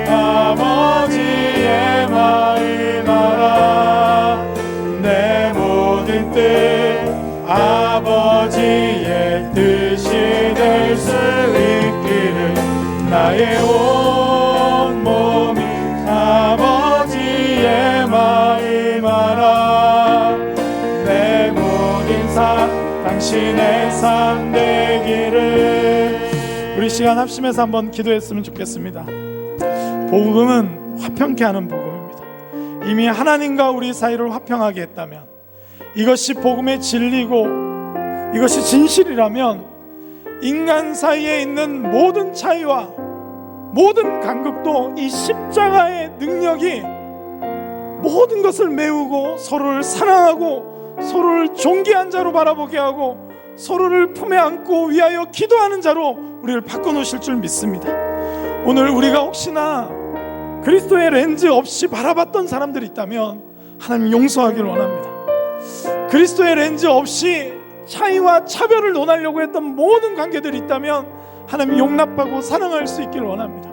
아버지의 마음 알아 내 모든 뜻 아버지의 뜻이 될 수 있기를 나의 온 몸이 아버지의 마음 알아 내 모든 삶 당신의 삶 되기를. 우리 시간 합심해서 한번 기도했으면 좋겠습니다. 복음은 화평케 하는 복음입니다. 이미 하나님과 우리 사이를 화평하게 했다면, 이것이 복음의 진리고 이것이 진실이라면 인간 사이에 있는 모든 차이와 모든 간극도 이 십자가의 능력이 모든 것을 메우고 서로를 사랑하고 서로를 존귀한 자로 바라보게 하고 서로를 품에 안고 위하여 기도하는 자로 우리를 바꿔놓으실 줄 믿습니다. 오늘 우리가 혹시나 그리스도의 렌즈 없이 바라봤던 사람들이 있다면 하나님 용서하기를 원합니다. 그리스도의 렌즈 없이 차이와 차별을 논하려고 했던 모든 관계들이 있다면 하나님 용납하고 사랑할 수 있기를 원합니다.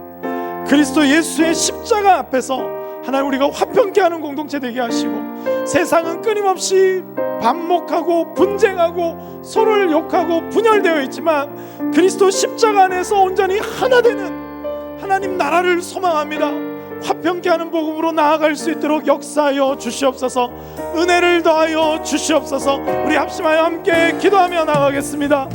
그리스도 예수의 십자가 앞에서 하나님 우리가 화평케 하는 공동체 되게 하시고, 세상은 끊임없이 반목하고 분쟁하고 서로를 욕하고 분열되어 있지만 그리스도 십자가 안에서 온전히 하나 되는 하나님 나라를 소망합니다. 화평케 하는 복음으로 나아갈 수 있도록 역사하여 주시옵소서. 은혜를 더하여 주시옵소서. 우리 합심하여 함께 기도하며 나가겠습니다.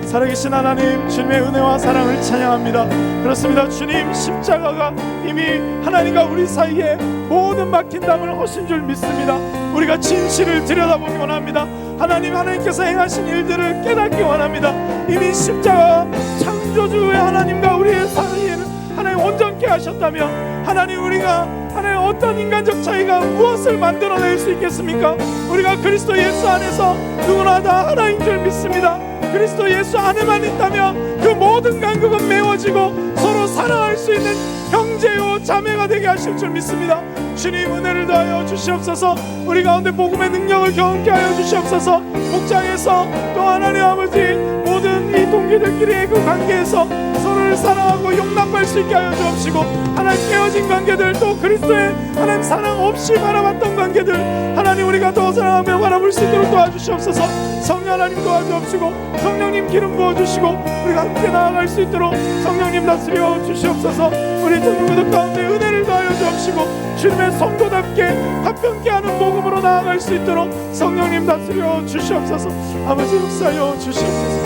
살아계신 하나님, 주님의 은혜와 사랑을 찬양합니다. 그렇습니다. 주님 십자가가 이미 하나님과 우리 사이에 모든 막힌 담을 허신 줄 믿습니다. 우리가 진실을 들여다보기 원합니다. 하나님께서 행하신 일들을 깨닫기 원합니다. 이미 십자가 창조주의 하나님과 우리의 사이에는 하나님 온전케 하셨다면 하나님 우리가 하나님 어떤 인간적 차이가 무엇을 만들어낼 수 있겠습니까? 우리가 그리스도 예수 안에서 누구나 다 하나인 줄 믿습니다. 그리스도 예수 안에만 있다면 그 모든 간극은 메워지고 서로 사랑할 수 있는 형제요 자매가 되게 하실 줄 믿습니다. 주님 은혜를 더하여 주시옵소서. 우리 가운데 복음의 능력을 경험케 하여 주시옵소서. 목장에서 또 하나님 아버지 모든 이 동기들끼리의 그 관계에서 서로를 사랑하고 용납할 수 있게 하여 주옵시고, 하나님 깨어진 관계들, 또 그리스도의 하나님 사랑 없이 바라봤던 관계들 하나님 우리가 더 사랑하며 바라볼 수 있도록 도와주시옵소서. 성령 하나님 도와주옵시고 성령님 기름 부어주시고 우리가 함께 나아갈 수 있도록 성령님 다스려 주시옵소서. 우리 전국들 가운데 은혜를 더하여 주옵시고 주님의 성도답게 화평케 하는 복음으로 나아갈 수 있도록 성령님 다스려 주시옵소서. 아버지 역사하여 주시옵소서.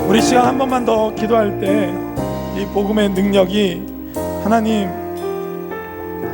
우리 시간 한 번만 더 기도할 때 이 복음의 능력이 하나님